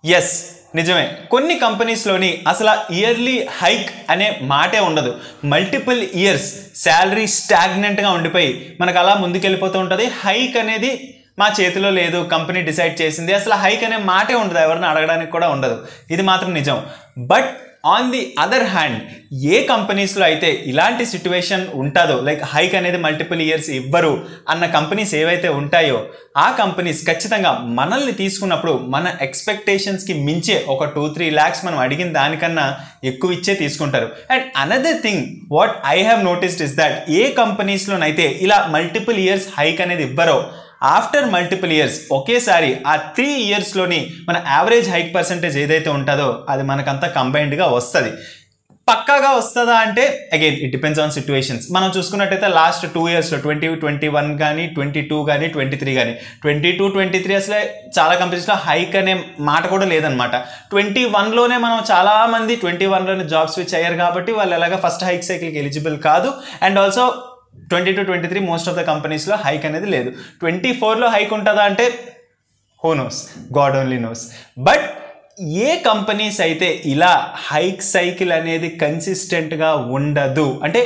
Yes, నిజమే. కొన్ని కంపెనీస్లోని అసలు ఇయర్లీ హైక్ అనే మాటే ఉండదు. మల్టిపుల్ ఇయర్స్ శాలరీ స్టాగ్నెంట్గా ఉండిపోయి మనకు అలా ముందుకెళ్ళిపోతూ ఉంటుంది. హైక్ అనేది మా చేతిలో లేదు, కంపెనీ డిసైడ్ చేసింది, అసలు హైక్ అనే మాటే ఉండదు, ఎవరిని అడగడానికి కూడా ఉండదు. ఇది మాత్రం నిజం. But on the other hand ఏ కంపెనీస్లో అయితే ఇలాంటి సిచ్యువేషన్ ఉంటుందో, లైక్ హైక్ అనేది మల్టిపుల్ ఇయర్స్ ఇవ్వరు అన్న కంపెనీస్ ఏవైతే ఉంటాయో ఆ కంపెనీస్ ఖచ్చితంగా మనల్ని తీసుకున్నప్పుడు మన ఎక్స్పెక్టేషన్స్కి మించే ఒక 2-3 lakhs మనం అడిగిన దానికన్నా ఎక్కువ ఇచ్చే తీసుకుంటారు. And another thing what I have noticed is that ఏ కంపెనీస్లోనైతే ఇలా మల్టిపుల్ ఇయర్స్ హైక్ అనేది ఇవ్వరో ఆఫ్టర్ మల్టిపుల్ ఇయర్స్ ఒకేసారి ఆ 3 yearsలోని మన యావరేజ్ హైక్ పర్సంటేజ్ ఏదైతే ఉంటుందో అది మనకంతా కంబైన్డ్గా వస్తుంది. పక్కాగా వస్తుందా అంటే again it depends on situations. మనం చూసుకున్నట్టయితే లాస్ట్ 2 yearsలో 2021 కానీ 22 కానీ 23 కానీ 22-23 అసలే చాలా కంపెనీస్లో హైక్ అనే మాట కూడా లేదనమాట. 21లోనే మనం చాలామంది 21లోనే జాబ్ స్విచ్ అయ్యారు కాబట్టి వాళ్ళు ఎలాగా ఫస్ట్ హైక్ సైకిల్కి ఎలిజిబుల్ కాదు. And also 22-23 most of the కంపెనీస్లో హైక్ అనేది లేదు. 24లో హైక్ ఉంటుందా అంటే who knows, God only knows. But A companies అయితే ఇలా హైక్ సైకిల్ అనేది కన్సిస్టెంట్గా ఉండదు అంటే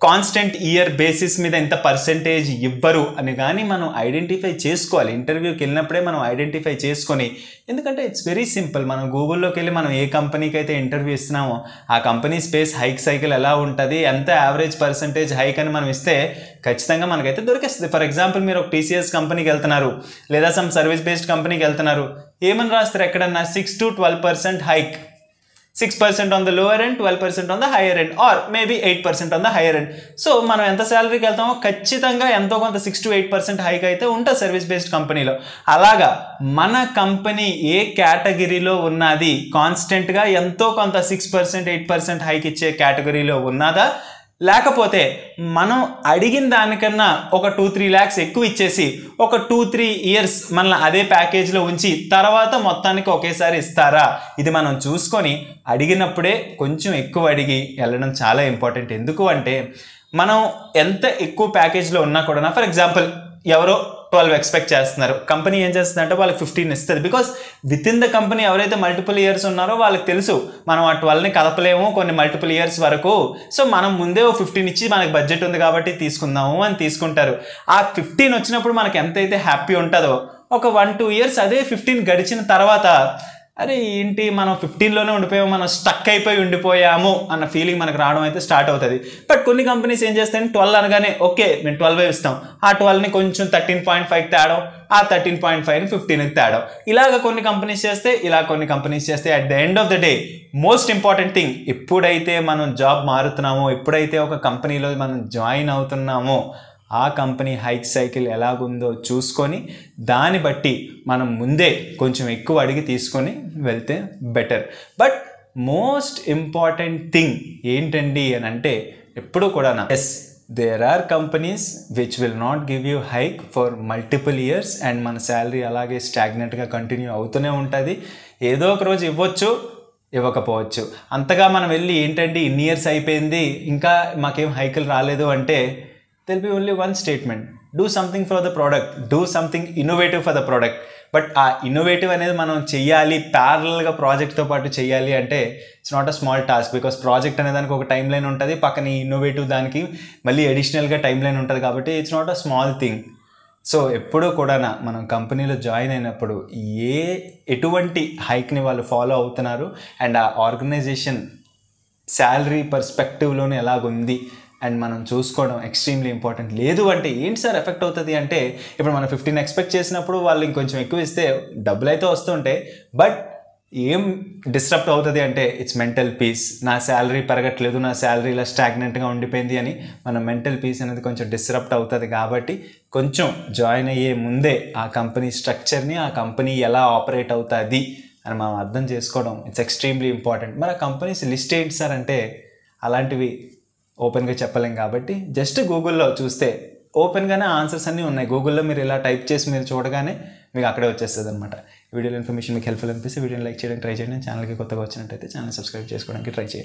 కాన్స్టెంట్ ఇయర్ బేసిస్ మీద ఎంత పర్సెంటేజ్ ఇవ్వరు అని కానీ మనం ఐడెంటిఫై చేసుకోవాలి. ఇంటర్వ్యూకి వెళ్ళినప్పుడే మనం ఐడెంటిఫై చేసుకొని, ఎందుకంటే ఇట్స్ వెరీ సింపుల్. మనం గూగుల్లోకి వెళ్ళి మనం ఏ కంపెనీకి అయితే ఇంటర్వ్యూ ఇస్తున్నామో ఆ కంపెనీ స్పేస్ హైక్ సైకిల్ ఎలా ఉంటుంది, ఎంత యావరేజ్ పర్సెంటేజ్ హైక్ అని మనం ఇస్తే ఖచ్చితంగా మనకైతే దొరికేస్తుంది. ఫర్ ఎగ్జాంపుల్ మీరు ఒక టీసీఎస్ కంపెనీకి వెళ్తున్నారు లేదా సమ్ సర్వీస్ బేస్డ్ కంపెనీకి వెళ్తున్నారు, ఏమని రాస్తారు ఎక్కడన్నా 6-12% hike, 6% on the lower end, 12% on the higher end, or maybe 8% on the higher end. So మనం ఎంత శాలరీకి వెళ్తామో ఖచ్చితంగా ఎంతో కొంత 6-8% హైక్ అయితే ఉంటుంది సర్వీస్ బేస్డ్ కంపెనీలో. అలాగా మన కంపెనీ ఏ కేటగిరీలో ఉన్నది, కాన్స్టెంట్గా ఎంతో కొంత 6%, 8% హైక్ ఇచ్చే కేటగిరీలో ఉన్నదా, లేకపోతే మనం అడిగిన దానికన్నా ఒక 2-3 lakhs ఎక్కువ ఇచ్చేసి ఒక 2-3 years మనల్ని అదే ప్యాకేజ్లో ఉంచి తర్వాత మొత్తానికి ఒకేసారి ఇస్తారా, ఇది మనం చూసుకొని అడిగినప్పుడే కొంచెం ఎక్కువ అడిగి వెళ్ళడం చాలా ఇంపార్టెంట్. ఎందుకు అంటే మనం ఎంత ఎక్కువ ప్యాకేజ్లో ఉన్నా కూడా, ఫర్ ఎగ్జాంపుల్ ఎవరో 12 ఎక్స్పెక్ట్ చేస్తున్నారు, కంపెనీ ఏం చేస్తుందంటే వాళ్ళకి 15 ఇస్తుంది. Because with in the company ఎవరైతే మల్టిపుల్ ఇయర్స్ ఉన్నారో వాళ్ళకి తెలుసు మనం ఆ 12ని కదపలేము కొన్ని మల్టిపుల్ ఇయర్స్ వరకు, సో మనం ముందే 15 ఇచ్చి మనకి బడ్జెట్ ఉంది కాబట్టి తీసుకుందాము అని తీసుకుంటారు. ఆ 15 వచ్చినప్పుడు మనకి ఎంతైతే హ్యాపీ ఉంటుందో ఒక 1-2 years అదే 15 గడిచిన తర్వాత అరే ఏంటి మనం 15లోనే ఉండిపోయాము, మనం స్టక్ అయిపోయి ఉండిపోయాము అన్న ఫీలింగ్ మనకు రావడం అయితే స్టార్ట్ అవుతుంది. బట్ కొన్ని కంపెనీస్ ఏం చేస్తాయంటే 12 అనగానే ఓకే మేము 12 ఇస్తాం, ఆ 12ని కొంచెం 13.5 తేడం, ఆ 13.5ని 15కి తేడం, ఇలాగ కొన్ని కంపెనీస్ చేస్తే ఇలా కొన్ని కంపెనీస్ చేస్తే at the end of the day most important thing, ఎప్పుడైతే మనం జాబ్ మారుతున్నామో, ఎప్పుడైతే ఒక కంపెనీలో మనం జాయిన్ అవుతున్నామో ఆ కంపెనీ హైక్ సైకిల్ ఎలాగుందో చూసుకొని దాన్ని బట్టి మనం ముందే కొంచెం ఎక్కువ అడిగి తీసుకొని వెళ్తే better. But most important thing ఏంటండి అని అంటే ఎప్పుడు కూడా yes, there are companies which will not give you hike for multiple years and మన శాలరీ అలాగే స్టాగ్నెంట్గా కంటిన్యూ అవుతూనే ఉంటుంది. ఏదో ఒక రోజు ఇవ్వచ్చు, ఇవ్వకపోవచ్చు. అంతగా మనం వెళ్ళి ఏంటంటే ఇన్ని ఇయర్స్ అయిపోయింది ఇంకా మాకేం హైకులు రాలేదు అంటే there will be only one statement: do something for the product, do something innovative for the product. But ఆ ఇన్నోవేటివ్ అనేది మనం చెయ్యాలి, ప్యారలల్గా ప్రాజెక్ట్తో పాటు చెయ్యాలి అంటే it's not a small task. Because project అనే దానికి ఒక టైం లైన్ ఉంటుంది, పక్కన ఇన్నోవేటివ్ దానికి మళ్ళీ అడిషనల్గా టైం లైన్ ఉంటుంది కాబట్టి it's not a small thing. So ఎప్పుడూ కూడా మనం కంపెనీలో జాయిన్ అయినప్పుడు ఎటువంటి హైక్ని వాళ్ళు ఫాలో అవుతున్నారు అండ్ ఆ ఆర్గనైజేషన్ శాలరీ పర్స్పెక్టివ్లోనే ఎలాగుంది అండ్ మనం చూసుకోవడం ఎక్స్ట్రీమ్లీ ఇంపార్టెంట్. లేదు అంటే ఏంటి సార్ ఎఫెక్ట్ అవుతుంది అంటే, ఇప్పుడు మనం 15 ఎక్స్పెక్ట్ చేసినప్పుడు వాళ్ళు ఇంకొంచెం ఎక్కువ ఇస్తే డబ్బులు అయితే వస్తుంటాయి, బట్ ఏం డిస్టర్బ్ అవుతుంది అంటే ఇట్స్ మెంటల్ పీస్. నా శాలరీ పెరగట్లేదు, నా శాలరీ ఇలా స్టాగ్నెంట్గా ఉండిపోయింది అని మన మెంటల్ పీస్ అనేది కొంచెం డిస్టర్బ్ అవుతుంది. కాబట్టి కొంచెం జాయిన్ అయ్యే ముందే ఆ కంపెనీ స్ట్రక్చర్ని, ఆ కంపెనీ ఎలా ఆపరేట్ అవుతుంది అని మనం అర్థం చేసుకోవడం ఇట్స్ ఎక్స్ట్రీమ్లీ ఇంపార్టెంట్. మరి ఆ కంపెనీస్ లిస్ట్ ఏంటి సార్ అంటే అలాంటివి ఓపెన్గా చెప్పలేం కాబట్టి జస్ట్ గూగుల్లో చూస్తే ఓపెన్గానే ఆన్సర్స్ అన్నీ ఉన్నాయి. గూగుల్లో మీరు ఇలా టైప్ చేసి మీరు చూడగానే మీకు అక్కడే వచ్చేస్తుంది అనమాట. వీడియోలో ఇన్ఫర్మేషన్ మీకు హెల్ప్ఫుల్ అనిపిస్తే వీడియోని లైక్ చేయడానికి ట్రై చేయండి. ఛానల్కి కొత్తగా వచ్చినట్టయితే ఛానల్ సబ్స్క్రైబ్ చేసుకోవడానికి ట్రై చేయండి.